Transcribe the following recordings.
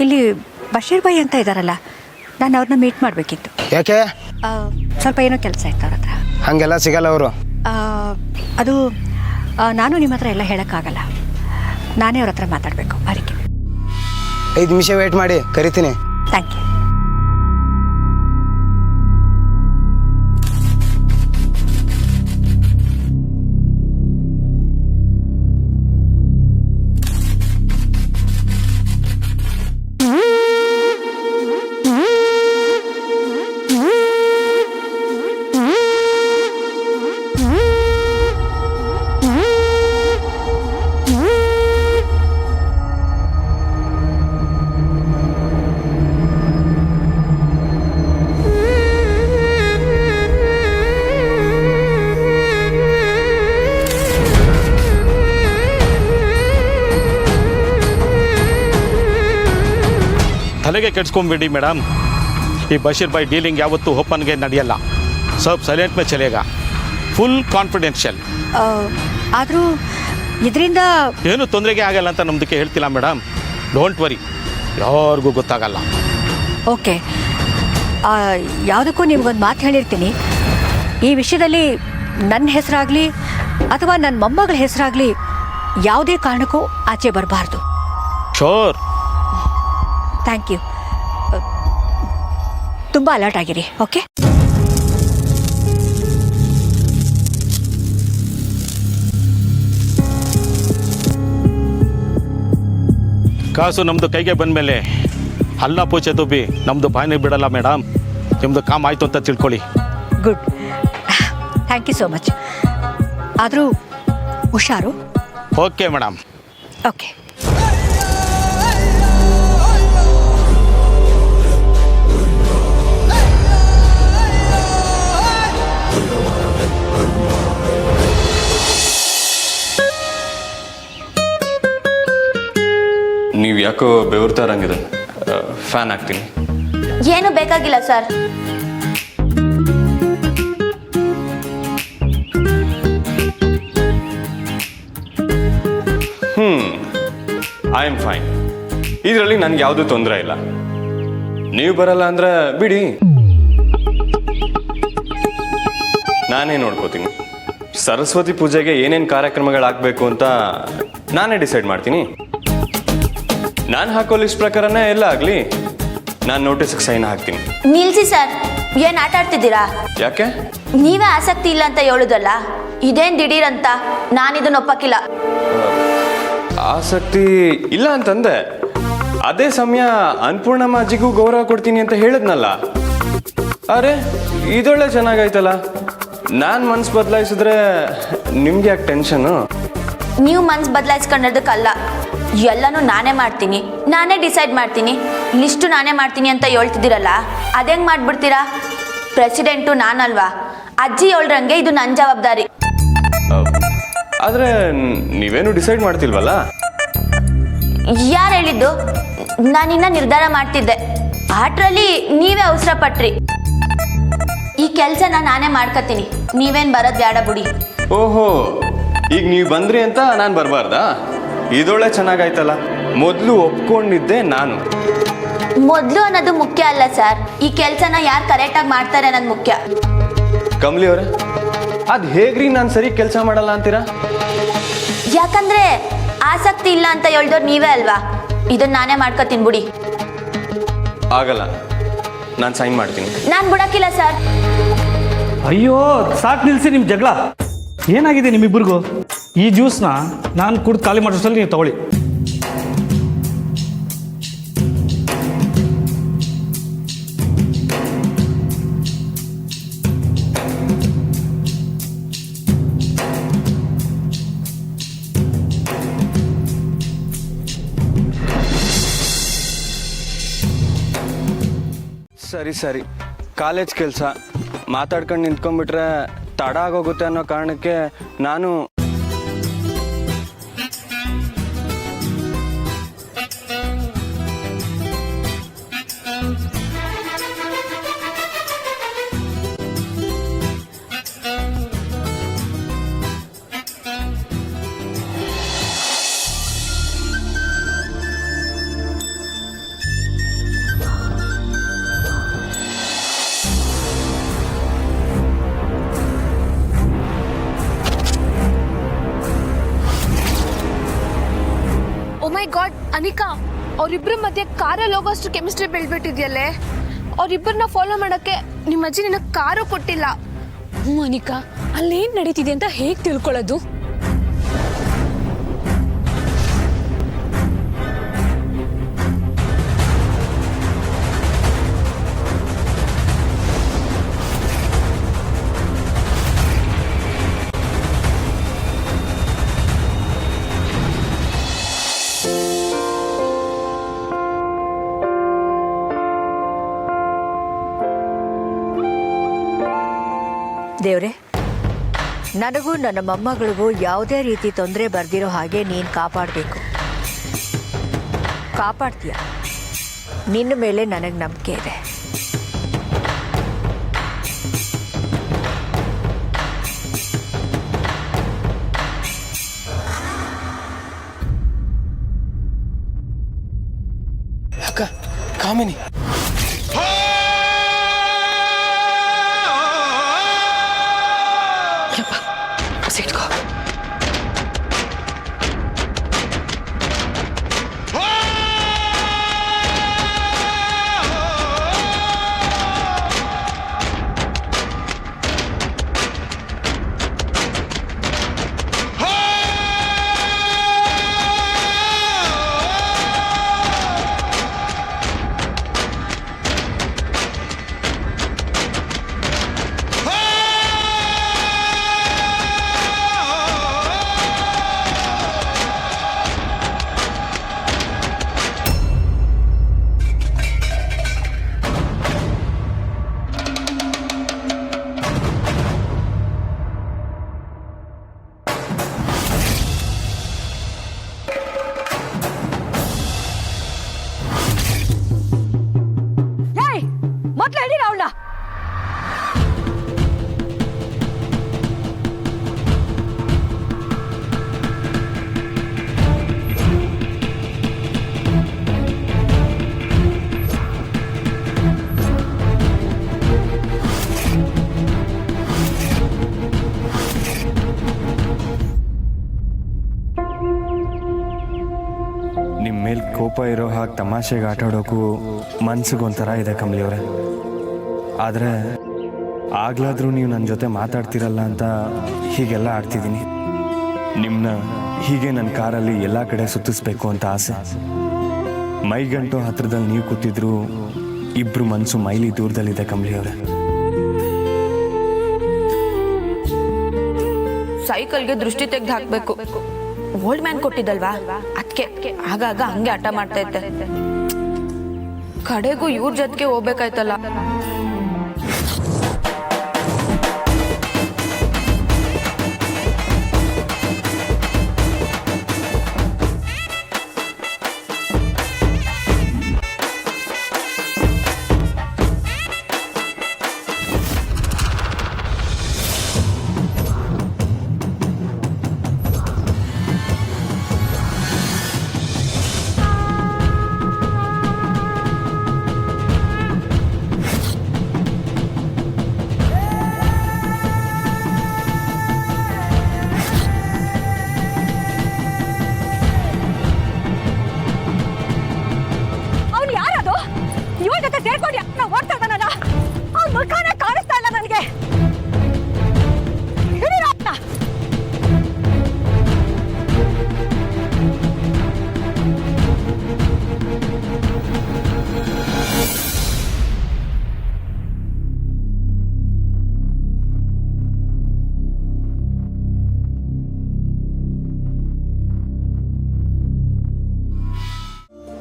ಇಲ್ಲಿ ಬಶೀರ್ ಭಾಯಿ ಅಂತ ಇದ್ದಾರಲ್ಲ, ನಾನು ಅವ್ರನ್ನ ಮೀಟ್ ಮಾಡಬೇಕಿತ್ತು. ಯಾಕೆ? ಸ್ವಲ್ಪ ಏನೋ ಕೆಲಸ ಇತ್ತು ಅವ್ರ ಹತ್ರ. ಹಾಗೆಲ್ಲ ಸಿಗಲ್ಲ ಅವರು. ಅದು ನಾನು ನಿಮ್ಮ ಹತ್ರ ಎಲ್ಲ ಹೇಳೋಕ್ಕಾಗಲ್ಲ, ನಾನೇ ಅವ್ರ ಹತ್ರ ಮಾತಾಡಬೇಕು. ಅದಕ್ಕೆ 5 ನಿಮಿಷ ವೇಟ್ ಮಾಡಿ, ಕರಿತೀನಿ. Thank you. ತಲೆಗೆ ಕೆಡ್ಸ್ಕೊಂಬಿಡಿ ಮೇಡಮ್. ಈ ಬಶೀರ್ ಭಾಯ್ ಡೀಲಿಂಗ್ ಯಾವತ್ತೂ ಓಪನ್ಗೆ ನಡೆಯಲ್ಲ. ಸಬ್ ಸೈಲೆಂಟ್ ಮೇ ಚಲೇಗ, ಫುಲ್ ಕಾನ್ಫಿಡೆನ್ಷಿಯಲ್. ಆದರೂ ಇದರಿಂದ ಏನು ತೊಂದರೆಗೆ ಆಗಲ್ಲ ಅಂತ ನಮ್ದಕ್ಕೆ ಹೇಳ್ತಿಲ್ಲ ಮೇಡಮ್. ಡೋಂಟ್ ವರಿ, ಯಾರಿಗೂ ಗೊತ್ತಾಗಲ್ಲ. ಓಕೆ, ಯಾವುದಕ್ಕೂ ನಿಮ್ಗೊಂದು ಮಾತು ಹೇಳಿರ್ತೀನಿ. ಈ ವಿಷಯದಲ್ಲಿ ನನ್ನ ಹೆಸರಾಗಲಿ ಅಥವಾ ನನ್ನ ಮೊಮ್ಮಗಳ ಹೆಸರಾಗಲಿ ಯಾವುದೇ ಕಾರಣಕ್ಕೂ ಆಚೆ ಬರಬಾರ್ದು. ಶೋರ್. Thank you. ತುಂಬ ಅಲರ್ಟ್ ಆಗಿರಿ. ಓಕೆ, ಕಾಸು ನಮ್ಮದು ಕೈಗೆ ಬಂದಮೇಲೆ ಹಲ್ಲ ಪೂಚೆದು ಬಿ ನಮ್ಮದು ಬಾಯಿನೇ ಬಿಡಲ್ಲ ಮೇಡಮ್. ನಿಮ್ಮದು ಕಾಮ್ ಆಯಿತು ಅಂತ ತಿಳ್ಕೊಳ್ಳಿ. Good, thank you so much. ಆದರೂ ಹುಷಾರು. Okay madam. ಓಕೆ. ನೀವು ಯಾಕೋ ಬೆವರ್ತಾ ಇರಂಗಿದೆ. ಫ್ಯಾನ್ ಹಾಕ್ತೀನಿ. ಏನು ಬೇಕಾಗಿಲ್ಲ ಸರ್. I am fine. ಇದರಲ್ಲಿ ನನಗೆ ಯಾವುದೂ ತೊಂದರೆ ಇಲ್ಲ. ನೀವು ಬರಲ್ಲ ಅಂದ್ರೆ ಬಿಡಿ, ನಾನೇ ನೋಡ್ಕೋತೀನಿ. ಸರಸ್ವತಿ ಪೂಜೆಗೆ ಏನೇನು ಕಾರ್ಯಕ್ರಮಗಳಾಗಬೇಕು ಅಂತ ನಾನೇ ಡಿಸೈಡ್ ಮಾಡ್ತೀನಿ. ನಾನು ಹಾಕೋ ಲಿಸ್ಟ್ ಪ್ರಕಾರನೇ ಎಲ್ಲ ಆಗಲಿ, ನಾನು ನೋಟಿಸ್ಗೆ ಸೈನ್ ಹಾಕ್ತೀನಿ. ನಿಲ್ಸಿ ಸರ್, ಏನು ಆಟ ಆಡ್ತಿದ್ದೀರಾ? ಯಾಕೆ? ನೀವೇ ಆಸಕ್ತಿ ಇಲ್ಲ ಅಂತ ಹೇಳುದಲ್ಲ, ಇದೇನು ದಿಢೀರ್ ಅಂತ ನಾನಿದನ್ನು ಒಪ್ಪಕ್ಕಿಲ್ಲ. ಆಸಕ್ತಿ ಇಲ್ಲ ಅಂತಂದೆ, ಅದೇ ಸಮಯ ಅನ್ನಪೂರ್ಣಮ್ಮ ಅಜ್ಜಿಗೂ ಗೌರವ ಕೊಡ್ತೀನಿ ಅಂತ ಹೇಳಿದ್ನಲ್ಲ. ಅರೆ, ಇದೊಳ್ಳೆ ಚೆನ್ನಾಗಾಯ್ತಲ್ಲ. ನಾನು ಮನ್ಸು ಬದಲಾಯಿಸಿದ್ರೆ ನಿಮ್ಗೆ ಯಾಕೆ ಟೆನ್ಷನು? ನೀವು ಮನ್ಸು ಬದಲಾಯಿಸ್ಕೊಂಡದಕ್ಕಲ್ಲ, ಎಲ್ಲನೂ ನಾನೇ ಮಾಡ್ತೀನಿ, ನಾನೇ ಡಿಸೈಡ್ ಮಾಡ್ತೀನಿ, ಲಿಸ್ಟು ನಾನೇ ಮಾಡ್ತೀನಿ ಅಂತ ಹೇಳ್ತಿದ್ದೀರಲ್ಲ, ಅದೆಂಗೆ ಮಾಡ್ಬಿಡ್ತೀರಾ? ಪ್ರೆಸಿಡೆಂಟು ನಾನಲ್ವಾ? ಅಜ್ಜಿ ಹೇಳ್ರಂಗೆ ಇದು ನನ್ನ ಜವಾಬ್ದಾರಿ. ಆದರೆ ನೀವೇನು ಡಿಸೈಡ್ ಮಾಡ್ತಿಲ್ವಲ್ಲ? ಯಾರು ಹೇಳಿದ್ದು? ನಾನಿನ್ನ ನಿರ್ಧಾರ ಮಾಡ್ತಿದ್ದೆ. ಆಟ್ರಲ್ಲಿ ನೀವೇ ಅವಸರ ಪಟ್ರಿ. ಈ ಕೆಲಸನ ನಾನೇ ಮಾಡ್ಕೊತೀನಿ, ನೀವೇನು ಬರೋದು ಬೇಡ ಬಿಡಿ. ಓಹೋ, ಈಗ ನೀವು ಬಂದ್ರಿ ಅಂತ ನಾನು ಬರಬಾರ್ದಾ? ಇದೊಳ್ಳೆ ಚೆನ್ನಾಗಾಯ್ತಲ್ಲ. ಮೊದಲು ಒಪ್ಕೊಂಡಿದ್ದೆ ನಾನು. ಮೊದಲು ಅನ್ನೋದು ಮುಖ್ಯ ಅಲ್ಲ ಸರ್, ಈ ಕೆಲಸನ ಯಾರು ಕರೆಕ್ಟಾಗಿ ಮಾಡ್ತಾರೆ ಅನ್ನೋದು ಮುಖ್ಯ. ಕಮಲಿ ಅವರೇ, ಅದು ಹೇಗ್ರಿ ನಾನು ಸರಿ ಕೆಲಸ ಮಾಡಲ್ಲ ಅಂತೀರಾ? ಯಾಕಂದ್ರೆ ಆಸಕ್ತಿ ಇಲ್ಲ ಅಂತ ಹೇಳ್ದವ್ರು ನೀವೇ ಅಲ್ವಾ. ಇದನ್ನ ನಾನೇ ಮಾಡ್ಕೊತೀನಿ ಬಿಡಿ. ಆಗಲ್ಲ, ನಾನು ಸೈನ್ ಮಾಡ್ತೀನಿ. ನಾನು ಬಿಡಕ್ಕಿಲ್ಲ ಸರ್. ಅಯ್ಯೋ, ಸಾಕು ನಿಲ್ಲಿಸಿ ನಿಮ್ಮ ಜಗಳ. ಏನಾಗಿದೆ ನಿಮ್ಮಿಬ್ಬರಿಗೂ? ಈ ಜ್ಯೂಸ್ನ ನಾನು ಕುಡ್ದು ಖಾಲಿ ಮಾಡೋಷ್ಟರಲ್ಲಿ ನೀವು ತಗೊಳ್ಳಿ. ಸರಿ ಸರಿ, ಕಾಲೇಜ್ ಕೆಲಸ ಮಾತಾಡ್ಕೊಂಡು ನಿಂತ್ಕೊಂಡ್ಬಿಟ್ರೆ ತಡ ಆಗೋಗುತ್ತೆ ಅನ್ನೋ ಕಾರಣಕ್ಕೆ ನಾನು ಅವರಿಬ್ಬರ ಮಧ್ಯೆ ಕಾರಲ್ಲಿ ಹೋಗೋಷ್ಟು ಕೆಮಿಸ್ಟ್ರಿ ಬೆಳ್ಬಿಟ್ಟಿದ್ಯಲ್ಲೇ. ಅವರಿಬ್ಬರನ್ನ ಫಾಲೋ ಮಾಡೋಕ್ಕೆ ನಿಮ್ಮ ಅಜ್ಜಿ ನಿನಗೆ ಕಾರು ಕೊಟ್ಟಿಲ್ಲ. ಮೋನಿಕಾ, ಅಲ್ಲೇನ್ ನಡೀತಿದೆ ಅಂತ ಹೇಗೆ ತಿಳ್ಕೊಳ್ಳೋದು? ದೇವ್ರೆ, ನನಗೂ ನನ್ನ ಮೊಮ್ಮಗಳಿಗೂ ಯಾವುದೇ ರೀತಿ ತೊಂದರೆ ಬರ್ದಿರೋ ಹಾಗೆ ನೀನು ಕಾಪಾಡಬೇಕು. ಕಾಪಾಡ್ತೀಯ, ನಿನ್ನ ಮೇಲೆ ನನಗೆ ನಂಬಿಕೆ ಇದೆ. ಅಕ್ಕ, ಕಾಮಿನಿ. ಮೊದಲು ಹೇಳಿ ರಾವಣ. ನಿಮ್ಮ ಮೇಲೆ ಕೋಪ ಇರೋ ಹಾಗೆ ತಮಾಷೆಗೆ ಆಟ ಆಡೋಕ್ಕೂ ಮನ್ಸಿಗೊಂಥರ ಇದೆ ಕಮಲಿಯವರೇ. ಆದರೆ ಆಗ್ಲಾದ್ರೂ ನೀವು ನನ್ನ ಜೊತೆ ಮಾತಾಡ್ತಿರಲ್ಲ ಅಂತ ಹೀಗೆಲ್ಲ ಆಡ್ತಿದ್ದೀನಿ. ನಿಮ್ಮನ್ನ ಹೀಗೆ ನನ್ನ ಕಾರಲ್ಲಿ ಎಲ್ಲ ಕಡೆ ಸುತ್ತಿಸ್ಬೇಕು ಅಂತ ಆಸೆ. ಮೈಗಂಟು ಹತ್ರದಲ್ಲಿ ನೀವು ಕೂತಿದ್ರು ಇಬ್ರು ಮನಸ್ಸು ಮೈಲಿ ದೂರದಲ್ಲಿದೆ ಕಮಲಿಯವರೇ. ಸೈಕಲ್ಗೆ ದೃಷ್ಟಿ ತೆಗೆದು ಹಾಕ್ಬೇಕು. ಓಲ್ಡ್ ಮ್ಯಾನ್ ಕೊಟ್ಟಿದ್ದಲ್ವಾ, ಅದಕ್ಕೆ ಆಗಾಗ ಹಂಗೆ ಆಟ ಮಾಡ್ತಾ ಇದ್ದೆ. ಕಡೆಗೂ ಇವ್ರ ಜೊತೆಗೆ ಹೋಗ್ಬೇಕಾಯ್ತಲ್ಲ.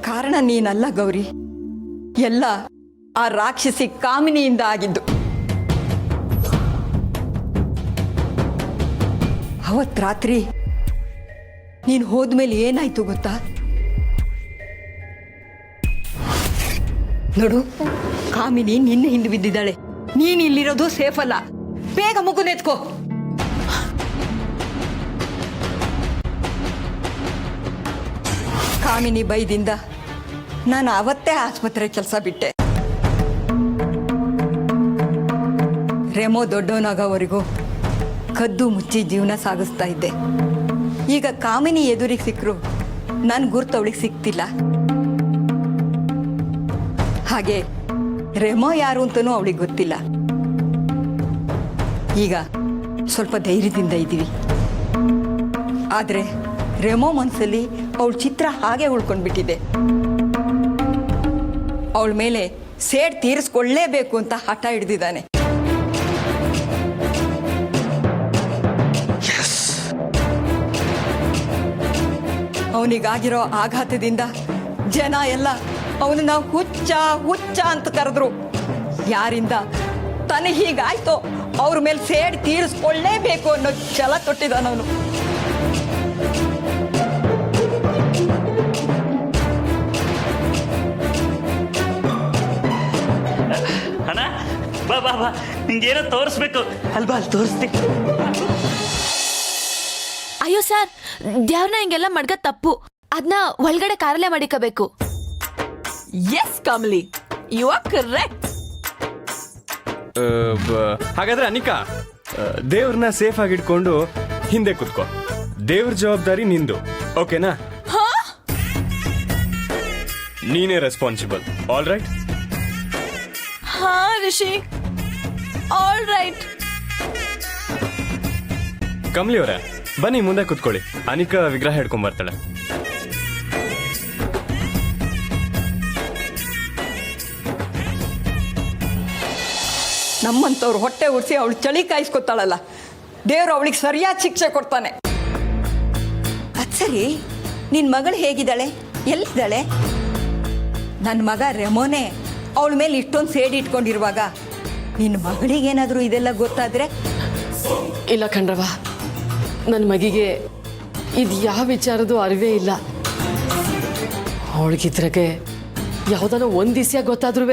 ಕಾರಣ ನೀನಲ್ಲ ಗೌರಿ, ಎಲ್ಲ ಆ ರಾಕ್ಷಸಿ ಕಾಮಿನಿಯಿಂದ ಆಗಿದ್ದು. ಅವತ್ ರಾತ್ರಿ ನೀನು ಹೋದ್ಮೇಲೆ ಏನಾಯ್ತು ಗೊತ್ತಾ? ನೋಡು, ಕಾಮಿನಿ ನಿನ್ನ ಹಿಂದೆ ಬಿದ್ದಿದ್ದಾಳೆ. ನೀನ್ ಇಲ್ಲಿರೋದು ಸೇಫ್ ಅಲ್ಲ. ಬೇಗ ಮುಗುನೆತ್ಕೋ. ಕಾಮಿನಿ ಬೈದಿಂದ ನಾನು ಅವತ್ತೇ ಆಸ್ಪತ್ರೆ ಕೆಲಸ ಬಿಟ್ಟೆ. ರೆಮೋ ದೊಡ್ಡವನಾಗೋವರೆಗೂ ಕದ್ದು ಮುಚ್ಚಿ ಜೀವನ ಸಾಗಿಸ್ತಾ ಇದ್ದೆ. ಈಗ ಕಾಮಿನಿ ಎದುರಿಗೆ ಸಿಕ್ಕರು ನನ್ನ ಗುರ್ತು ಅವಳಿಗೆ ಸಿಕ್ತಿಲ್ಲ. ಹಾಗೆ ರೆಮೋ ಯಾರು ಅಂತನೂ ಅವಳಿಗೆ ಗೊತ್ತಿಲ್ಲ. ಈಗ ಸ್ವಲ್ಪ ಧೈರ್ಯದಿಂದ ಇದ್ದೀವಿ. ಆದರೆ ರೆಮೋ ಮನಸ್ಸಲ್ಲಿ ಅವಳ ಚಿತ್ರ ಹಾಗೆ ಉಳ್ಕೊಂಡ್ಬಿಟ್ಟಿದೆ. ಅವಳ ಮೇಲೆ ಸೇಡ್ ತೀರಿಸ್ಕೊಳ್ಳೇಬೇಕು ಅಂತ ಹಠ ಹಿಡ್ದಿದ್ದಾನೆ. ಅವನಿಗಾಗಿರೋ ಆಘಾತದಿಂದ ಜನ ಎಲ್ಲ ಅವನನ್ನ ಹುಚ್ಚ ಹುಚ್ಚ ಅಂತ ಕರೆದ್ರು. ಯಾರಿಂದ ತನಗೆ ಹೀಗಾಯ್ತೋ ಅವ್ರ ಮೇಲೆ ಸೇಡ್ ತೀರಿಸ್ಕೊಳ್ಳೇಬೇಕು ಅನ್ನೋ ಛಲ ತೊಟ್ಟಿದ್ದಾನವನು. ಅಣ್ಣ ಬಾ ಬಾ ಬಾ, ನಿಂಗೇನೋ ತೋರಿಸ್ಬೇಕು ಅಲ್ಬಾ, ಅಲ್ಲಿ ತೋರಿಸ್ತೀನಿ. ಅಯ್ಯೋ ಸರ್, ದೇವ್ರನ್ನ ಹಿಂಗೆಲ್ಲ ಮಡ್ಗ ತಪ್ಪು. ಅದನ್ನ ಒಳಗಡೆ ಕಾರಲ್ಲೇ ಮಾಡಿಕಬೇಕು. Yes Kamali, you are correct. ಹಾಗಾದ್ರೆ ಅನಿಕಾ, ದೇವ್ರನ್ನ ಸೇಫ್ ಆಗಿ ಇಟ್ಕೊಂಡು ಹಿಂದೆ ಕುತ್ಕೋ. ದೇವ್ರ ಜವಾಬ್ದಾರಿ ನಿಂದು, ಓಕೆನಾ? ನೀನೇ ರೆಸ್ಪಾನ್ಸಿಬಲ್. All right? ಹಾ ರಿಷಿ, ಆಲ್ ರೈಟ್. ಕಮಲಿ ಅವರೇ, ಬನ್ನಿ ಮುಂದೆ ಕುತ್ಕೊಳ್ಳಿ. ಅನಿಕಾ ವಿಗ್ರಹ ಹಿಡ್ಕೊಂಡ್ ಬರ್ತಾಳೆ. ನಮ್ಮಂಥವ್ರು ಹೊಟ್ಟೆ ಉಡಿಸಿ ಅವಳು ಚಳಿ ಕಾಯಿಸ್ಕೊತಾಳಲ್ಲ, ದೇವ್ರು ಅವಳಿಗೆ ಸರಿಯಾದ ಶಿಕ್ಷೆ ಕೊಡ್ತಾನೆ. ಅದು ಸರಿ, ನಿನ್ನ ಮಗಳು ಹೇಗಿದ್ದಾಳೆ, ಎಲ್ಲಿದ್ದಾಳೆ? ನನ್ನ ಮಗ ರೆಮೋನೇ ಅವಳ ಮೇಲೆ ಇಷ್ಟೊಂದು ಸೇಡಿ ಇಟ್ಕೊಂಡಿರುವಾಗ ನಿನ್ನ ಮಗಳಿಗೇನಾದರೂ ಇದೆಲ್ಲ ಗೊತ್ತಾದರೆ? ಇಲ್ಲ ಕಣ್ರವ, ನನ್ನ ಮಗಿಗೆ ಇದು ಯಾವ ವಿಚಾರದ್ದು ಅರಿವೇ ಇಲ್ಲ. ಅವಳಿಗಿದ್ರಾಗೆ ಯಾವುದನ್ನ ಒಂದು ದಿವಸ ಗೊತ್ತಾದ್ರೂ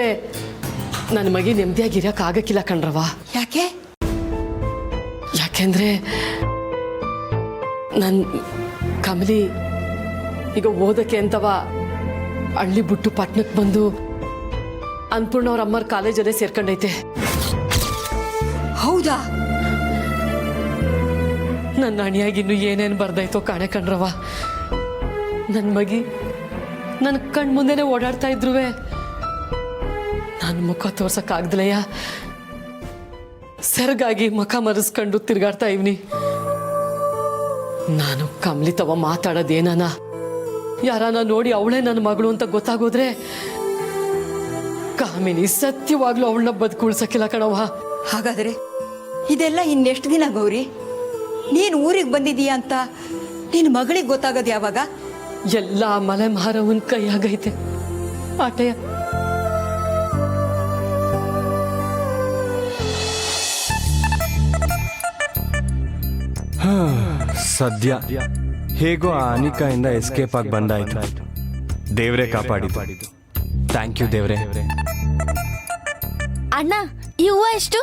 ನನ್ನ ಮಗಿ ನೆಮ್ಮದಿಯಾಗಿರೋಕ್ಕಾಗಕ್ಕಿಲ್ಲ ಕಣ್ರವ. ಯಾಕೆ? ಯಾಕೆಂದ್ರೆ ನನ್ನ ಕಮಲಿ ಈಗ ಓದಕ್ಕೆ ಅಂತವ ಹಳ್ಳಿ ಬಿಟ್ಟು ಪಟ್ಟಣಕ್ಕೆ ಬಂದು ಅನ್ಪೂರ್ಣ ಅವ್ರ ಅಮ್ಮರ ಕಾಲೇಜಲ್ಲೇ ಸೇರ್ಕೊಂಡೈತೆ. ಹೌದಾ? ನನ್ನ ಅಣಿಯಾಗಿ ಇನ್ನು ಏನೇನು ಬರ್ದಾಯ್ತೋ ಕಾಣೆ ಕಣ್ರವ. ನನ್ನ ಮಗಿ ನನ್ನ ಕಣ್ ಮುಂದೆನೆ ಓಡಾಡ್ತಾ ಇದ್ರು ನನ್ನ ಮುಖ ತೋರ್ಸಕ್ಕಾಗ್ದಲಯ್ಯ ಸೆರಗಾಗಿ ಮುಖ ಮರೆಸ್ಕೊಂಡು ತಿರ್ಗಾಡ್ತಾ ಇವ್ನಿ. ನಾನು ಕಮಲಿ ತವ ಮಾತಾಡೋದೇನಾನ ಯಾರಾನ ನೋಡಿ ಅವಳೇ ನನ್ನ ಮಗಳು ಅಂತ ಗೊತ್ತಾಗೋದ್ರೆ ಕಾಮಿನಿ ಸತ್ಯವಾಗ್ಲೂ ಅವಳನ್ನ ಬದುಕುಳ್ಸಕ್ಕಿಲ್ಲ ಕಣವ. ಹಾಗಾದರೆ ಇದೆಲ್ಲ ಇನ್ನೆಷ್ಟು ದಿನ ಗೌರಿ? ನೀನು ಊರಿಗೆ ಬಂದಿದೀಯ ಅಂತ ನಿನ್ನ ಮಗಳಿಗೆ ಗೊತ್ತಾಗೋದು ಯಾವಾಗ? ಎಲ್ಲ ಮಲೆ ಮಾರವನ್ ಕೈಯಾಗೈತೆ ಆಟೆಯ. ಸದ್ಯ ಹೇಗೋ ಆ ಅನಿಕಾಯಿಂದ ಎಸ್ಕೇಪ್ ಆಗಿ ಬಂದಾಯ್ತು. ದೇವ್ರೆ ಕಾಪಾಡಿದ್ದು. ಥ್ಯಾಂಕ್ ಯು ದೇವ್ರೆ. ಅಣ್ಣ, ಈ ಹೂವು ಎಷ್ಟು?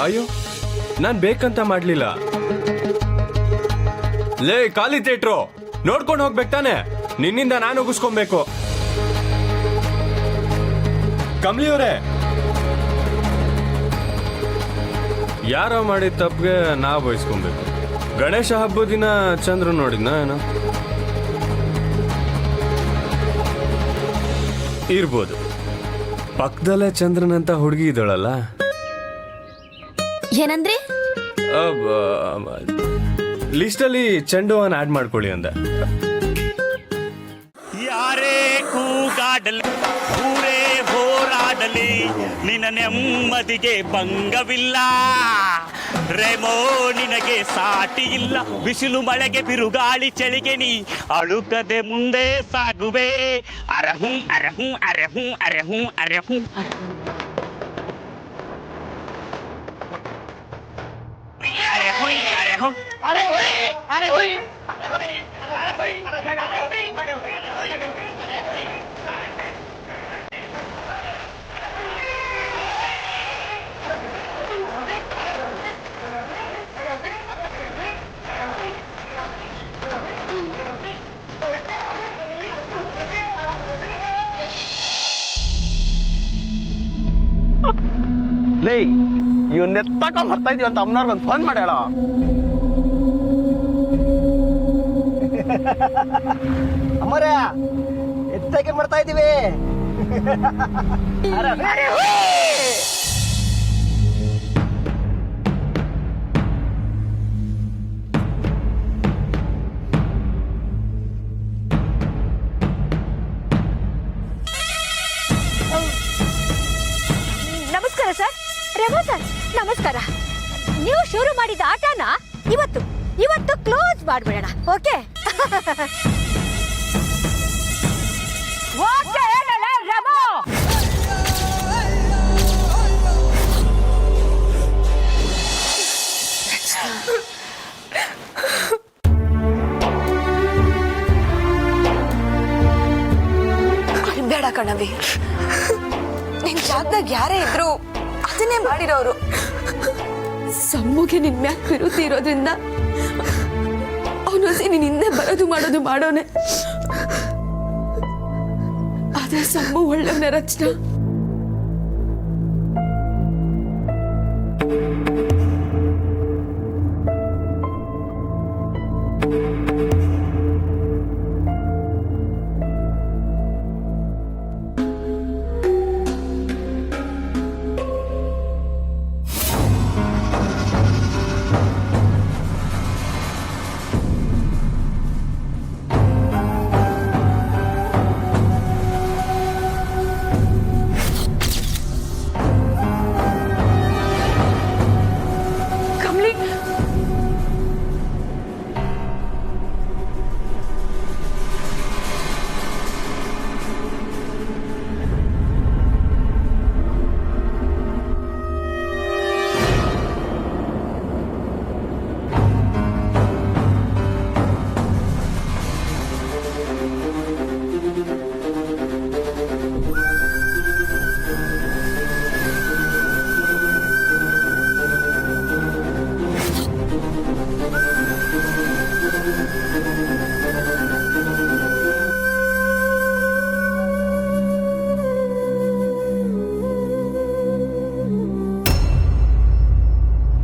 ಅಯ್ಯೋ, ನಾನ್ ಬೇಕಂತ ಮಾಡ್ಲಿಲ್ಲ. ಲೇ ಖಾಲಿ ಥಿಯೇಟ್ರು ನೋಡ್ಕೊಂಡು ಹೋಗ್ಬೇಕು ತಾನೆ, ನಿನ್ನಿಂದ ನಾನು ಉಗಿಸ್ಕೊಬೇಕು. ಕಮಲಿಯವರೇ, ಯಾರೋ ಮಾಡಿದ ತಪ್ಪಿಗೆ ನಾವು ಬಯಸ್ಕೊಬೇಕು. ಗಣೇಶ ಹಬ್ಬದ ದಿನ ಚಂದ್ರು ನೋಡಿದ್ನ ಏನೋ ಇರ್ಬೋದು. ಪಕ್ಕದಲ್ಲೇ ಚಂದ್ರನಂತ ಹುಡುಗಿ ಇದ್ದಾಳಲ್ಲ, ಏನಂದ್ರೆ? ಲಿಸ್ಟಲ್ಲಿ ಚೆಂಡು ಹೂವನ್ನ ಆಡ್ ಮಾಡ್ಕೊಳ್ಳಿ ಅಂದ. ಯಾರೇ ಕೂಗಾಡಲಿ, ಊರೇ ಹೋರಾಡಲಿ, ನಿನ್ನ ನೆಮ್ಮದಿಗೆ ಭಂಗವಿಲ್ಲ. ರೆಮೋ ನಿನಗೆ ಸಾಟಿ ಇಲ್ಲ. ಬಿಸಿಲು ಮಳೆಗೆ ಬಿರುಗಾಳಿ ಚಳಿಗೆ ನೀ ಅಳುಕದೆ ಮುಂದೆ ಸಾಗುವೆ. ಅರಹು ಅರಹು ಅರಹು ಅರಹು ಅರಹು. ಲೇ ಇವನ್ನ ಎತ್ತಕೊಂಡ್ ಬರ್ತಾ ಇದೀವಿ ಅಂತ ಅಮ್ಮನವ್ರಿಗೆ ಒಂದು ಫೋನ್ ಮಾಡ್ಯಾಳ. ಅಮ್ಮರ ಎತ್ತಕ್ಕೆ ಬರ್ತಾ ಇದೀವಿ. ನಮಸ್ಕಾರ ಸರ್. ರೇವಾ ಸರ್ ನಮಸ್ಕಾರ. ನೀವು ಶುರು ಮಾಡಿದ ಆಟನ ಇವತ್ತು ಕ್ಲೋಸ್ ಮಾಡ್ಬಿಡೋಣ. Okay okay Reva. ಬೇಡ ಕಣವಿ, ನಿನ್ ಜಾಗದಾಗ ಯಾರೇ ಇದ್ರು ಅದನ್ನೇ ಮಾಡಿರೋರು. ಸಮ್ಮಗೆ ನಿನ್ ಮ್ಯಾಕ್ ವಿರುದ್ಧ ಇರೋದ್ರಿಂದ ಅವನೊಸಿ ನೀನ್ ಹಿಂದೆ ಬರೋದು ಮಾಡೋನೆ. ಆದ್ರೆ ಸಮ್ಮು ಒಳ್ಳೆಯವನ ರಚನಾ.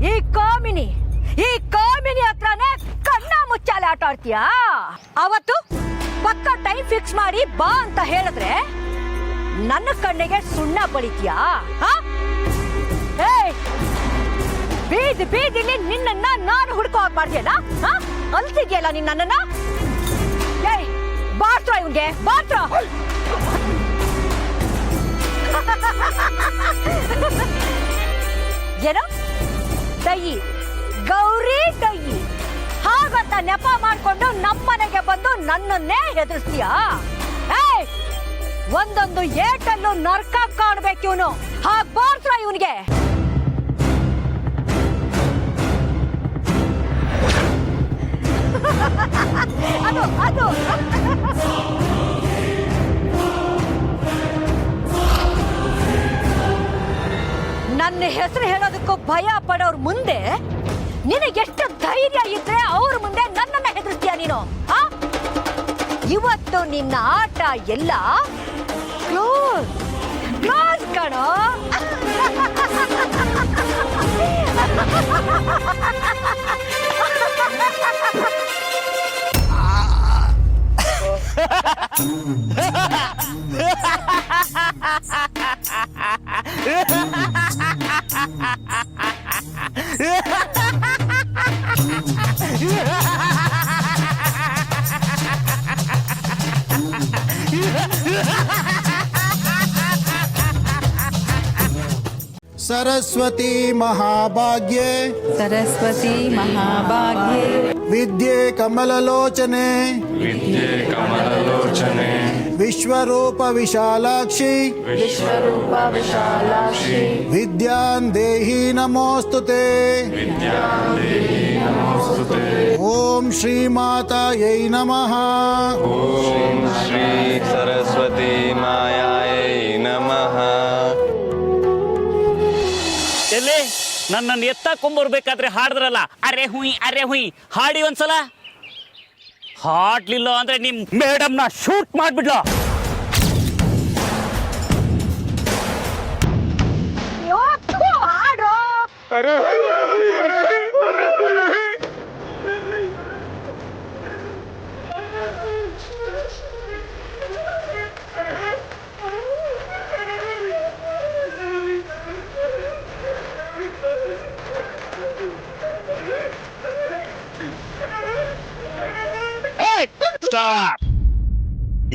ಈ ಕಾಮಿನಿ ಹತ್ರನೇ ಕಣ್ಣ ಮುಚ್ಚಾಲೆ ಆಟ ಆಡ್ತೀಯಾ? ಅವತ್ತು ಪಕ್ಕ ಟೈಮ್ ಫಿಕ್ಸ್ ಮಾಡಿ ಬಾ ಅಂತ ಹೇಳಿದ್ರೆ ನನ್ನ ಕಣ್ಣಿಗೆ ಸುಣ್ಣ ಬಳಿತೀಯಾ? ಬೀದಿಲಿ ನಿನ್ನನ್ನ ನಾನು ಹುಡ್ಕೋ ಹಾಗೆ ಮಾಡ್ತೀಯಲ್ಲ? ಅಲ್ತಿದ್ಯಲ್ಲ ನಿನ್ನ ನನ್ನನ್ನ? ಬಾರ್ತ್ರ ಇವನ್ಗೆ ಬಾರ್ತ್ರ. ಏನೋ ದಯ್ಯಿ, ಗೌರಿ ದಯ್ಯಿ ಹಾಗಂತ ನೆಪ ಮಾಡ್ಕೊಂಡು ನಮ್ಮನೆಗೆ ಬಂದು ನನ್ನನ್ನೇ ಹೆದರ್ಸ್ತೀಯಾ? ಒಂದೊಂದು ಏಟಲ್ಲೂ ನರ್ಕ ಕಾಣ್ಬೇಕು ಇವನು. ಹಾಗೆ ಬಾರ್ತ್ರ ಇವನಿಗೆ. ಅದು ನನ್ನ ಹೆಸರು ಹೇಳೋದಕ್ಕೂ ಭಯ ಪಡೋರ್ ಮುಂದೆ ನಿನಗೆಷ್ಟು ಧೈರ್ಯ ಇದ್ರೆ ಅವ್ರ ಮುಂದೆ ನನ್ನನ್ನ ಹೆದರ್ತೀಯ ನೀನು? ಇವತ್ತು ನಿನ್ನ ಆಟ ಎಲ್ಲ ಕ್ಲೋಸ್ ಕಣೋ. सरस्वती महाभाग्ये विद्ये कमललोचने विश्वरूप विशालाक्षी विद्यां देहि नमोस्तुते। ओम श्री मातायै नमः। ओम श्री सरस्वती मायायै नमः। ಎಲ್ಲಿ ನನ್ನನ್ನು ಎತ್ತಕೊಂಬರ್ಬೇಕಾದ್ರೆ ಹಾಡಿದ್ರಲ್ಲ ಅರೆ ಹುಯ್ ಹಾಡಿ ಒಂದ್ಸಲ. ಹಾಡ್ಲಿಲ್ಲ ಅಂದ್ರೆ ನಿಮ್ ಮೇಡಮ್ನ ಶೂಟ್ ಮಾಡ್ಬಿಡ್ಲ.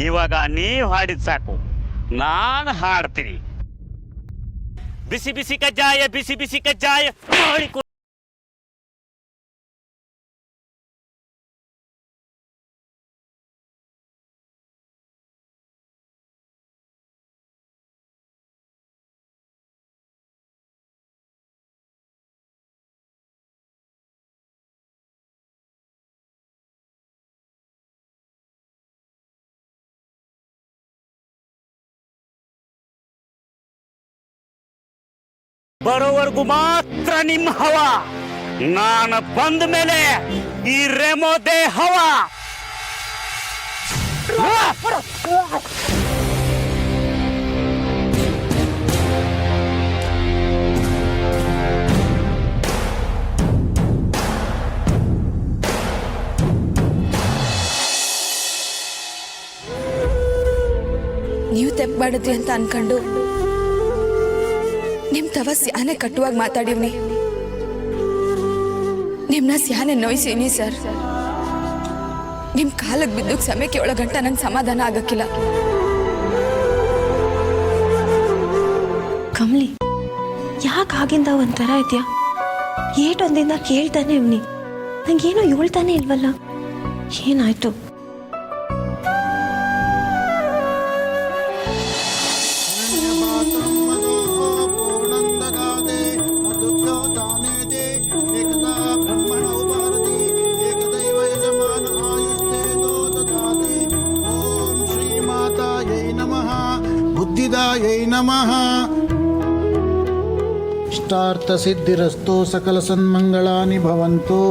ಇವಾಗ ನೀವ್ ಹಾಡಿದ್ ಸಾಕು, ನಾನು ಹಾಡ್ತೀನಿ. ಬಿಸಿ ಬಿಸಿ ಕಜ್ಜಾಯ, ಬಿಸಿ ಬಿಸಿ ಕಜ್ಜಾಯ ಮಾಡಿಕೊ. ಬರೋವರೆಗೂ ಮಾತ್ರ ನಿಮ್ಮ ಹವ. ನಾನು ಬಂದ ಮೇಲೆ ಈ ರೆಮೋದೆ ಹವ. ನೀವು ತೆಪ್ಪು ಮಾಡಿದ್ರಿ ಅಂತ ಅನ್ಕೊಂಡು ನಿಮ್ ತವ ಸ್ಯಾನೆ ಕಟ್ಟುವಾಗಿ ಮಾತಾಡಿವ್ನಿ. ನಿಮ್ನ ಸ್ಯಾನೆ ನೋಯ್ಸೀನಿ ಸರ್. ನಿಮ್ ಕಾಲಕ್ಕೆ ಬಿದ್ದು ಸಮಯಕ್ಕೆ ಒಳಗಂಟ ನಂಗೆ ಸಮಾಧಾನ ಆಗಕ್ಕಿಲ್ಲ. ಕಮ್ಲಿ, ಯಾಕೆ ಆಗಿಂದ ಒಂಥರ ಇದೆಯಾ? ಏಟೊಂದಿಂದ ಕೇಳ್ತಾನೆ ಇವ್ನಿ, ನಂಗೇನೋ ಹೇಳ್ತಾನೆ ಇಲ್ವಲ್ಲ. ಏನಾಯ್ತು? बुद्धिदायै नमः। इष्टार्थसिद्धिरस्तु सकलसन्मङ्गलानि भवन्तु।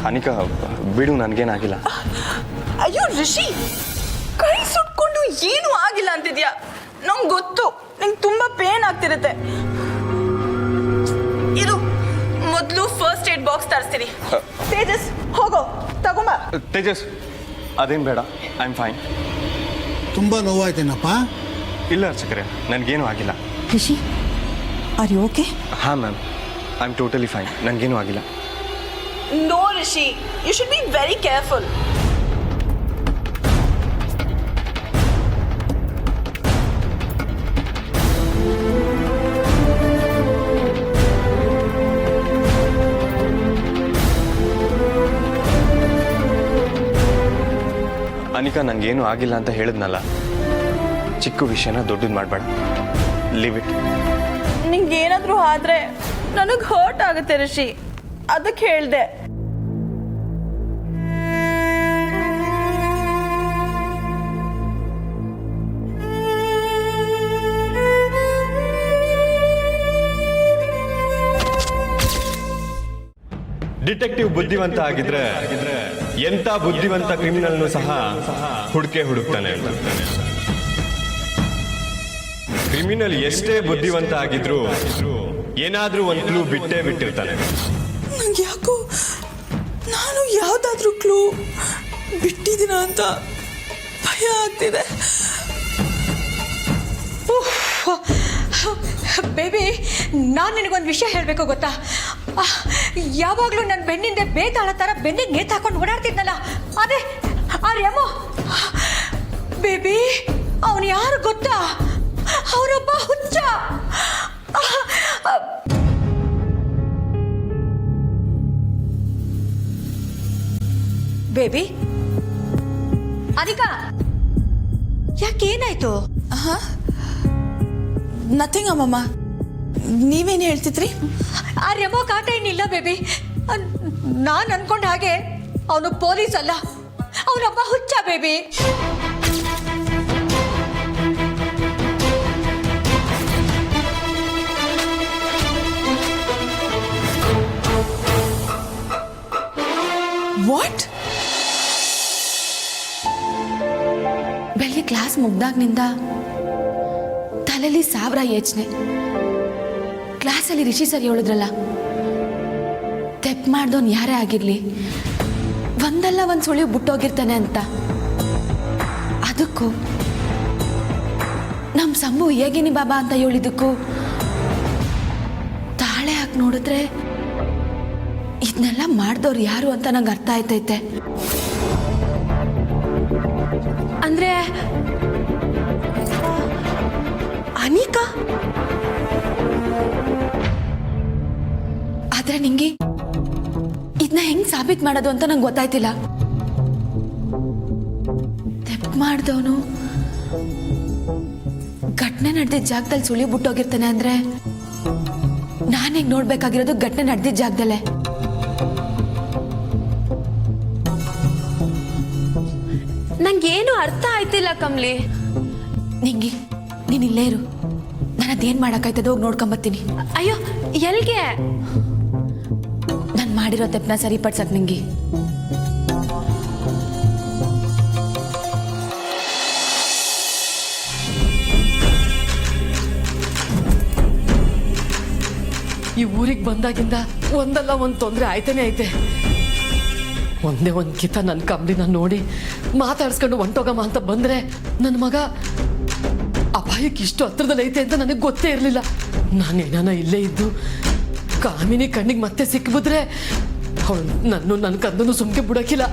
ಅನಿಕಾ ಬಿಡು, ನನಗೇನಾಗಿಲ್ಲ. ಅಯ್ಯೋ ರಿಷಿ, ಕೈ ಸುಟ್ಕೊಂಡು ಏನು ಆಗಿಲ್ಲ ಅಂತಿದ್ಯಾ? ನಂಗೆ ಗೊತ್ತು ನಂಗೆ ತುಂಬಾ ಪೇನ್ ಆಗ್ತಿರುತ್ತೆ. ಇದು ಮೊದಲು ಫಸ್ಟ್ ಏಡ್ ಬಾಕ್ಸ್ ತರಿಸ್ತೀನಿ. ತೇಜಸ್ ಹೋಗೋ ತಗೊಂಬ. ತೇಜಸ್ ಅದೇನು ಬೇಡ, ಐ ಆಮ್ ಫೈನ್. ತುಂಬ ನೋವಾಯ್ತೇನಪ್ಪ? ಇಲ್ಲ ಅರ್ಚಕರೇ, ನನಗೇನು ಆಗಿಲ್ಲ. Rishi, are you okay? ಹಾಂ ma'am, I am totally fine, ನನಗೇನು ಆಗಿಲ್ಲ. No, Rishi. You should be very careful. Anika, ನನಗೇನು ಆಗಿಲ್ಲ ಅಂತ ಹೇಳಿದ್ನಲ್ಲ. ಚಿಕ್ಕ ವಿಷಯನ ದೊಡ್ಡದು ಮಾಡಬೇಡ. Leave it. ನಿಂಗೇನಾದರೂ ಆದ್ರೆ ನನಗೆ ಹರ್ಟ್ ಆಗುತ್ತೆ ರಿಷಿ, ಅದಕ್ಕೆ ಹೇಳ್ದೆ. ಡಿಟೆಕ್ಟಿವ್ ಬುದ್ಧಿವಂತ ಆಗಿದ್ರೆ ಎಂತ ಬುದ್ಧಿವಂತ ಕ್ರಿಮಿನಲ್ನು ಸಹ ಹುಡುಕ್ತಾನೆ. ಕ್ರಿಮಿನಲ್ ಎಷ್ಟೇ ಬುದ್ಧಿವಂತ ಆಗಿದ್ರು ಏನಾದ್ರೂ ಒಂದು ಕ್ಲೂ ಬಿಟ್ಟಿರ್ತಾನೆ. ನಂಗೆ ಯಾಕೋ ನಾನು ಯಾವ್ದಾದ್ರೂ ಕ್ಲೂ ಬಿಟ್ಟಿದ್ದೀನ ಅಂತ ಭಯ ಆಗ್ತಿದೆ. ಬೇಬಿ, ನಾನು ನಿನಗೊಂದು ವಿಷಯ ಹೇಳಬೇಕು ಗೊತ್ತಾ? ಯಾವಾಗಲೂ ನನ್ನ ಬೆನ್ನಿಂದೆ ಬೇತಾಳ ಥರ ಬೆನ್ನಿಗೆ ನೇತು ಹಾಕೊಂಡು ಓಡಾಡ್ತಿದ್ನಲ್ಲ, ಅದೇ ಆ ರೆಮೋ ಬೇಬಿ ಅವನು ಯಾರು ಗೊತ್ತಾ? ಅವರೊಬ್ಬ ಹುಚ್ಚ. ಬೇಬಿ ಅನಿಕಾ, ಯಾಕೇನಾಯ್ತು? ನಥಿಂಗ್ ಅಮ್ಮಮ್ಮ. ನೀವೇನು ಹೇಳ್ತಿದ್ರಿ? ಆ ರೆಮೋ ಕಾಟ ಏನಿಲ್ಲ ಬೇಬಿ. ನಾನು ಅನ್ಕೊಂಡ ಹಾಗೆ ಅವನು ಪೊಲೀಸ್ ಅಲ್ಲ, ಅವನೊಬ್ಬ ಹುಚ್ಚ ಬೇಬಿ. ವಾಟ್? ಬೆಳಿಗ್ಗೆ ಕ್ಲಾಸ್ ಮುಗ್ದಾಗ್ನಿಂದ ತಲೆಯಲ್ಲಿ 1000 ಯೋಚನೆ. ಕ್ಲಾಸಲ್ಲಿ ರಿಷಿ ಸರ್ ಹೇಳಿದ್ರಲ್ಲ, ತೆಪ್ಪು ಮಾಡ್ದವನು ಯಾರೇ ಆಗಿರ್ಲಿ ಒಂದಲ್ಲ ಒಂದು ಸುಳಿವು ಬಿಟ್ಟೋಗಿರ್ತಾನೆ ಅಂತ. ಅದಕ್ಕೂ ನಮ್ಮ ಸಂಭು ಹೇಗಿನಿ ಬಾಬಾ ಅಂತ ಹೇಳಿದ್ದಕ್ಕೂ ತಾಳೆ ಹಾಕಿ ನೋಡಿದ್ರೆ ಇದನ್ನೆಲ್ಲ ಮಾಡ್ದವ್ರು ಯಾರು ಅಂತ ನಂಗೆ ಅರ್ಥ ಆಯ್ತೈತೆ. ಅಂದ್ರೆ ಅನಿಕಾ. ಆದ್ರೆ ನಿಂಗೆ ಇದನ್ನ ಹೆಂಗ್ ಸಾಬೀತ್ ಮಾಡೋದು ಅಂತ ನಂಗೆ ಗೊತ್ತಾಯ್ತಿಲ್ಲ. ತೆಪ್ಪು ಮಾಡ್ದವನು ಘಟನೆ ನಡೆದಿದ್ದ ಜಾಗದಲ್ಲಿ ಸುಳಿ ಬಿಟ್ಟೋಗಿರ್ತಾನೆ ಅಂದ್ರೆ ನಾನೀಗ ನೋಡ್ಬೇಕಾಗಿರೋದು ಘಟನೆ ನಡೆದಿದ್ದ ಜಾಗದಲ್ಲೇ. ನಂಗೇನು ಅರ್ಥ ಆಯ್ತಿಲ್ಲ ಕಮ್ಲಿ. ನಿಂಗೆ ನೀನ್ ಇಲ್ಲೇ ಇರು, ನಾನು ಅದೇನ್ ಮಾಡಕ್ಕಾಯ್ತದ ಹೋಗಿ ನೋಡ್ಕೊಂಬತ್ತೀನಿ. ಅಯ್ಯೋ ಎಲ್ಗೆ? ನಾನು ಮಾಡಿರೋ ತೆಪ್ಪನ ಸರಿಪಡ್ಸಕ್ ನಿಂಗೆ. ಈ ಊರಿಗೆ ಬಂದಾಗಿಂದ ಒಂದಲ್ಲ ಒಂದು ತೊಂದರೆ ಆಯ್ತಾನೆ ಐತೆ. ಒಂದೇ ಒಂದು ಕಿತ ನನ್ನ ಕಂಬಳಿನ ನೋಡಿ ಮಾತಾಡ್ಸ್ಕೊಂಡು ಹೊಂಟೋಗಮ್ಮ ಅಂತ ಬಂದ್ರೆ ನನ್ನ ಮಗ ಅಪಾಯಕ್ಕೆ ಇಷ್ಟು ಹತ್ರದಲ್ಲಿ ಐತೆ ಅಂತ ನನಗೆ ಗೊತ್ತೇ ಇರಲಿಲ್ಲ. ನಾನೇನಾನ ಇಲ್ಲೇ ಇದ್ದು ಕಾಮಿನಿ ಕಣ್ಣಿಗೆ ಮತ್ತೆ ಸಿಕ್ಕಿಬಿದ್ರೆ ಅವಳು ನನ್ನ ಕಂದನು ಸುಮ್ಕೆ ಬಿಡೋಕ್ಕಿಲ್ಲ.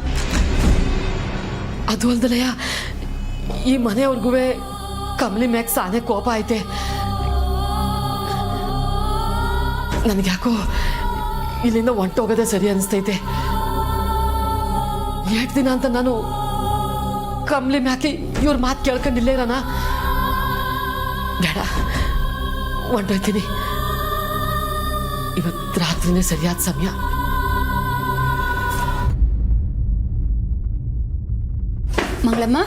ಅದು ಅಲ್ದಲಯ್ಯ, ಈ ಮನೆಯವ್ರಿಗೂ ಕಮಲಿ ಮ್ಯಾಗ ಸಾನೆ ಕೋಪ ಐತೆ. ನನಗ್ಯಾಕೋ ಇಲ್ಲಿಂದ ಹೊಂಟೋಗೋದೇ ಸರಿ ಅನಿಸ್ತೈತೆ. 2 ದಿನ ಅಂತ ನಾನು ಕಮ್ಲಿ ಮ್ಯಾಕಿ ಇವ್ರ ಮಾತು ಕೇಳ್ಕೊಂಡಿಲ್ಲೇ ಇರೋಣ. ಬೇಡ, ಹೊಂಟೋಯ್ತೀನಿ. ಇವತ್ತು ರಾತ್ರಿನೇ ಸರಿಯಾದ ಸಮಯ. ಮಂಗಳಮ್ಮ,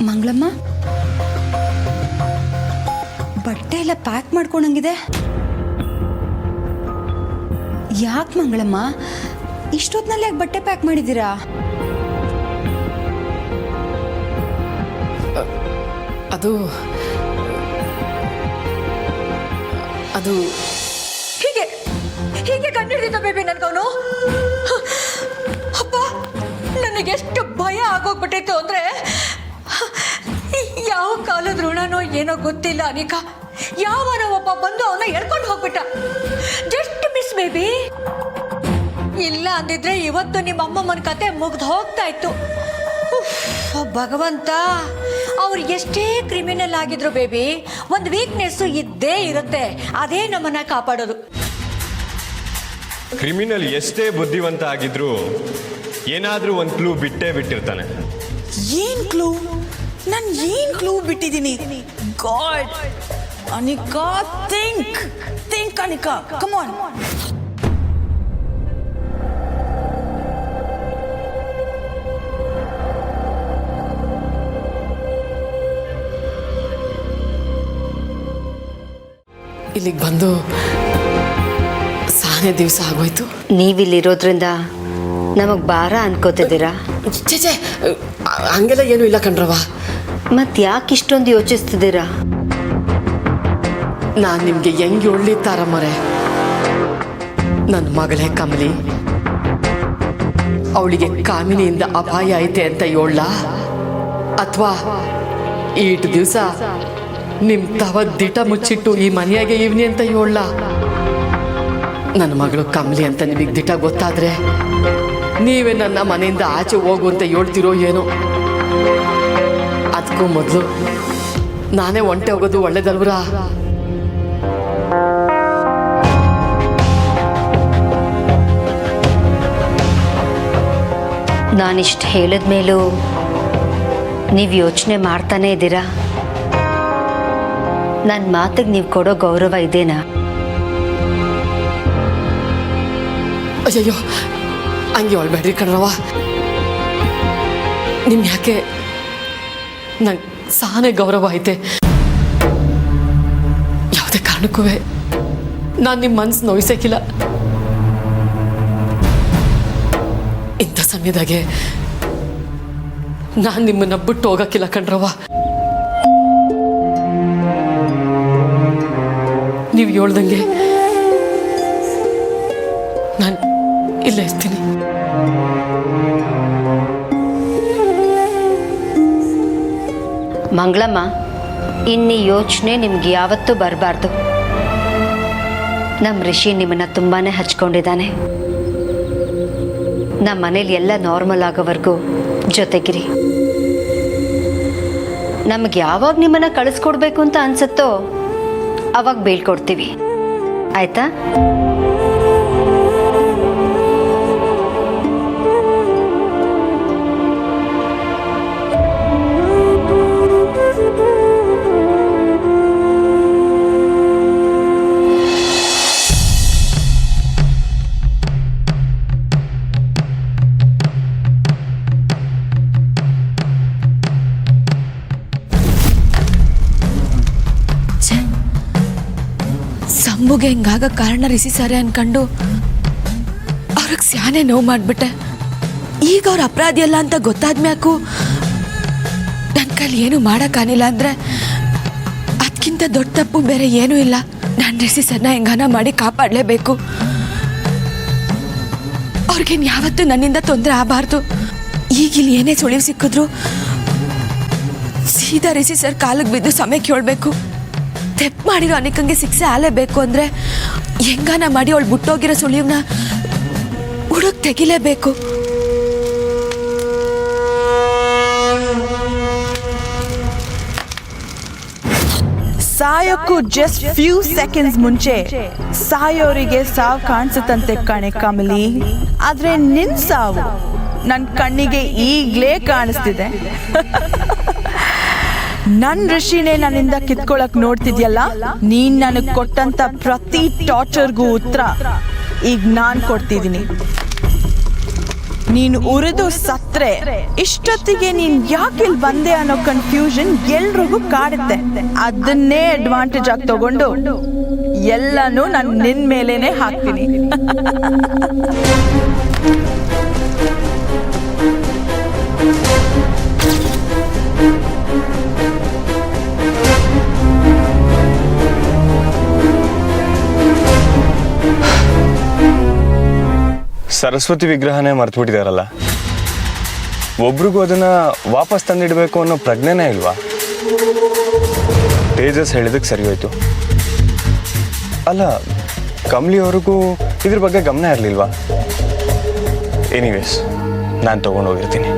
ಮಂಗಳಮ್ಮ, ಬಟ್ಟೆ ಎಲ್ಲ ಪ್ಯಾಕ್ ಮಾಡ್ಕೊಂಡಂಗಿದೆ. ಯಾಕೆ ಮಂಗಳಮ್ಮ ಇಷ್ಟೊತ್ತಿನಲ್ಲಿ ಯಾಕೆ ಬಟ್ಟೆ ಪ್ಯಾಕ್ ಮಾಡಿದ್ದೀರಾ? ಅದು ಅದು ಹೀಗೆ ಹೀಗೆ ಕಂಡಿಡಿದ ಬೇಬಿ ನನ್ಗವನು. ಅಪ್ಪ, ನನಗೆಷ್ಟು ಭಯ ಆಗೋಗ್ಬಿಟ್ಟಿತ್ತು ಅಂದ್ರೆ, ಯಾವ ಕಾಲದ ಋಣನೋ ಏನೋ ಗೊತ್ತಿಲ್ಲ ಅನಿಕಾ. ಯಾವನೋ ಒಬ್ಬ ಬಂದು ಅವನ್ನ ಎಳ್ಕೊಂಡು ಹೋಗ್ಬಿಟ್ಟ. Just miss baby. ಇಲ್ಲ ಅಂದಿದ್ರೆ ಇವತ್ತು ನಿಮ್ಮ ಅಮ್ಮಮ್ಮನ ಕತೆ ಮುಗ್ದು ಹೋಗ್ತಾ ಇತ್ತು. ಭಗವಂತ, ಅವ್ರು ಎಷ್ಟೇ ಕ್ರಿಮಿನಲ್ ಆಗಿದ್ರು ಬೇಬಿ, ಒಂದು ವೀಕ್ನೆಸ್ ಇದ್ದೇ ಇರುತ್ತೆ. ಅದೇ ನಮ್ಮನ್ನ ಕಾಪಾಡೋದು. ಕ್ರಿಮಿನಲ್ ಎಷ್ಟೇ ಬುದ್ಧಿವಂತ ಆಗಿದ್ರು ಏನಾದ್ರೂ ಒಂದು ಕ್ಲೂ ಬಿಟ್ಟೇ ಬಿಟ್ಟಿರ್ತಾನೆ. ಏನ್ ಕ್ಲೂ? ನಾನು ಏನ್ ಕ್ಲೂ ಬಿಟ್ಟಿದ್ದೀನಿ? God, Anika, think Anika, come on. ಇಲ್ಲಿಗೆ ಬಂದು ಸಾನೇ ದಿವಸ ಆಗೋಯ್ತು. ನೀವಿಲ್ಲಿರೋದ್ರಿಂದ ನಮಗೆ ಭಾರ ಅನ್ಕೋತಿದ್ದೀರಾ? ಚೇಚೆ, ಹಂಗೆಲ್ಲ ಏನೂ ಇಲ್ಲ ಕಣ್ರವ. ಮತ್ತೆ ಯಾಕೆ ಇಷ್ಟೊಂದು ಯೋಚಿಸ್ತಿದ್ದೀರಾ? ನಾನು ನಿಮಗೆ ಹೆಂಗೆ ಒಳ್ಳಿತಾರಮ್ಮರೆ, ನನ್ನ ಮಗಳೇ ಕಮಲಿ, ಅವಳಿಗೆ ಕಾಮಿನಿಯಿಂದ ಅಪಾಯ ಐತೆ ಅಂತ ಹೇಳ, ಅಥವಾ ಈಟು ದಿವಸ ನಿಮ್ಮ ತವ ದಿಟ ಮುಚ್ಚಿಟ್ಟು ಈ ಮನೆಯಾಗೆ ಇವ್ನಿ ಅಂತ ಹೇಳ? ನನ್ನ ಮಗಳು ಕಮಲಿ ಅಂತ ನಿಮಗೆ ದಿಟ್ಟ ಗೊತ್ತಾದ್ರೆ ನೀವೇ ನನ್ನ ಮನೆಯಿಂದ ಆಚೆ ಹೋಗು ಅಂತ ಹೇಳ್ತಿರೋ ಏನೋ. ಅದಕ್ಕೂ ಮೊದಲು ನಾನೇ ಒಂಟೆ ಹೋಗೋದು ಒಳ್ಳೇದಲ್ವ್ರಾ? ನಾನಿಷ್ಟು ಹೇಳಿದ ಮೇಲೂ ನೀವು ಯೋಚನೆ ಮಾಡ್ತಾನೇ ಇದ್ದೀರಾ? ನನ್ನ ಮಾತಿಗೆ ನೀವು ಕೊಡೋ ಗೌರವ ಇದೇನಾ? ಅಯ್ಯಯ್ಯೋ, ಹಂಗೆ ಒಳ್ಬೇಡ್ರಿ ಕಣ್ರವ. ನಿಮ್ ಯಾಕೆ ನಂಗೆ ಸಾನೇ ಗೌರವ ಐತೆ. ಯಾವುದೇ ಕಾರಣಕ್ಕೂ ನಾನು ನಿಮ್ಮ ಮನ್ಸು ನೋಯಿಸಕ್ಕಿಲ್ಲ. ಇಂಥ ಸಮಯದಾಗೆ ನಾನು ನಿಮ್ಮನ್ನ ಬಿಟ್ಟು ಹೋಗಕ್ಕಿಲ್ಲ ಕಣ್ರವ. ನೀವು ಹೇಳ್ದಂಗೆ ನಾನು ಇಲ್ಲೇ ಇರ್ತೀನಿ. ಮಂಗಳಮ್ಮ, ಇನ್ನೀ ಯೋಚನೆ ನಿಮ್ಗೆ ಯಾವತ್ತೂ ಬರಬಾರ್ದು. ನಮ್ಮ ಋಷಿ ನಿಮ್ಮನ್ನ ತುಂಬಾನೇ ಹಚ್ಕೊಂಡಿದ್ದಾನೆ. ನಮ್ಮ ಮನೇಲಿ ಎಲ್ಲ ನಾರ್ಮಲ್ ಆಗೋವರೆಗೂ ಜೊತೆಗಿರಿ. ನಮ್ಗೆ ಯಾವಾಗ ನಿಮ್ಮನ್ನ ಕಳಿಸ್ಕೊಡ್ಬೇಕು ಅಂತ ಅನ್ಸುತ್ತೋ ಅವಾಗ ಬೀಳ್ಕೊಡ್ತೀವಿ, ಆಯ್ತಾ? ಸಂಬುಗೆ ಹಿಂಗಾಗ ಕಾರಣ ರಿಸಿ ಸರಿ ಅನ್ಕೊಂಡು ಅವ್ರಿಗೆ ಸ್ಯಾನೆ ನೋವು ಮಾಡಿಬಿಟ್ಟೆ. ಈಗ ಅವ್ರ ಅಪರಾಧಿ ಅಲ್ಲ ಅಂತ ಗೊತ್ತಾದ್ಮ್ಯಾಕು ನನ್ನ ಕೈಲಿ ಏನು ಮಾಡೋಕ್ಕಾಗಿಲ್ಲ ಅಂದರೆ ಅದಕ್ಕಿಂತ ದೊಡ್ಡ ತಪ್ಪು ಬೇರೆ ಏನೂ ಇಲ್ಲ. ನಾನು ರಿಸಿ ಸರ್ನ ಹೆಂಗಾನ ಮಾಡಿ ಕಾಪಾಡಲೇಬೇಕು. ಅವ್ರಿಗೇನು ಯಾವತ್ತೂ ನನ್ನಿಂದ ತೊಂದರೆ ಆಗಬಾರ್ದು. ಈಗಿಲ್ಲಿ ಏನೇ ಸುಳಿವು ಸಿಕ್ಕಿದ್ರು ಸೀದಾ ರಿಸಿ ಸರ್ ಕಾಲಿಗೆ ಬಿದ್ದು ಸಮಯಕ್ಕೆ ಹೇಳ್ಬೇಕು. ತೆಪ್ಪು ಮಾಡಿರೋ ಅನೇಕಂಗೆ ಶಿಕ್ಷೆ ಆಲೇಬೇಕು ಅಂದರೆ ಹೆಂಗಾನ ಮಾಡಿ ಅವಳು ಬಿಟ್ಟೋಗಿರೋ ಸುಳಿವನ್ನ ಹುಡುಕ್ ತೆಗಿಲೇಬೇಕು. ಸಾಯೋಕ್ಕೂ ಜಸ್ಟ್ ಫ್ಯೂ ಸೆಕೆಂಡ್ಸ್ ಮುಂಚೆ ಸಾಯೋರಿಗೆ ಸಾವು ಕಾಣಿಸುತ್ತಂತೆ ಕಣೆ ಕಮಲಿ. ಆದ್ರೆ ನಿನ್ ಸಾವು ನನ್ನ ಕಣ್ಣಿಗೆ ಈಗಲೇ ಕಾಣಿಸ್ತಿದೆ. ನನ್ ಋಷಿನೇ ನನ್ನಿಂದ ಕಿತ್ಕೊಳಕ್ ನೋಡ್ತಿದ್ಯಲ್ಲ, ನೀನ್ ನನಗ್ ಕೊಟ್ಟಂತ ಪ್ರತಿ ಟಾರ್ಚರ್ಗೂ ಉತ್ತರ ಈಗ ನಾನ್ ಕೊಡ್ತಿದ್ದೀನಿ. ನೀನು ಉರಿದು ಸತ್ರೆ ಇಷ್ಟೊತ್ತಿಗೆ ನೀನ್ ಯಾಕೆ ಇಲ್ಲಿ ಬಂದೆ ಅನ್ನೋ ಕನ್ಫ್ಯೂಷನ್ ಎಲ್ರಿಗೂ ಕಾಡುತ್ತೆ. ಅದನ್ನೇ ಅಡ್ವಾಂಟೇಜ್ ಆಗಿ ತಗೊಂಡು ಎಲ್ಲನೂ ನಾನು ನಿನ್ ಮೇಲೇನೆ ಹಾಕ್ತೀನಿ. ಸರಸ್ವತಿ ವಿಗ್ರಹನೇ ಮರ್ತ್ಬಿಟ್ಟಿದಾರಲ್ಲ. ಒಬ್ರಿಗೂ ಅದನ್ನ ವಾಪಸ್ ತಂದಿಡಬೇಕು ಅನ್ನೋ ಪ್ರಜ್ಞೆನೇ ಇಲ್ವಾ? ತೇಜಸ್ ಹೇಳಿದಕ್ಕೆ ಸರಿ ಹೋಯ್ತು. ಅಲ್ಲ, ಕಮಲಿ ಅವ್ರಿಗೂ ಇದ್ರ ಬಗ್ಗೆ ಗಮನ ಇರಲಿಲ್ವಾ? ಎನಿವೇಸ್, ನಾನು ತಗೊಂಡೋಗಿರ್ತೀನಿ.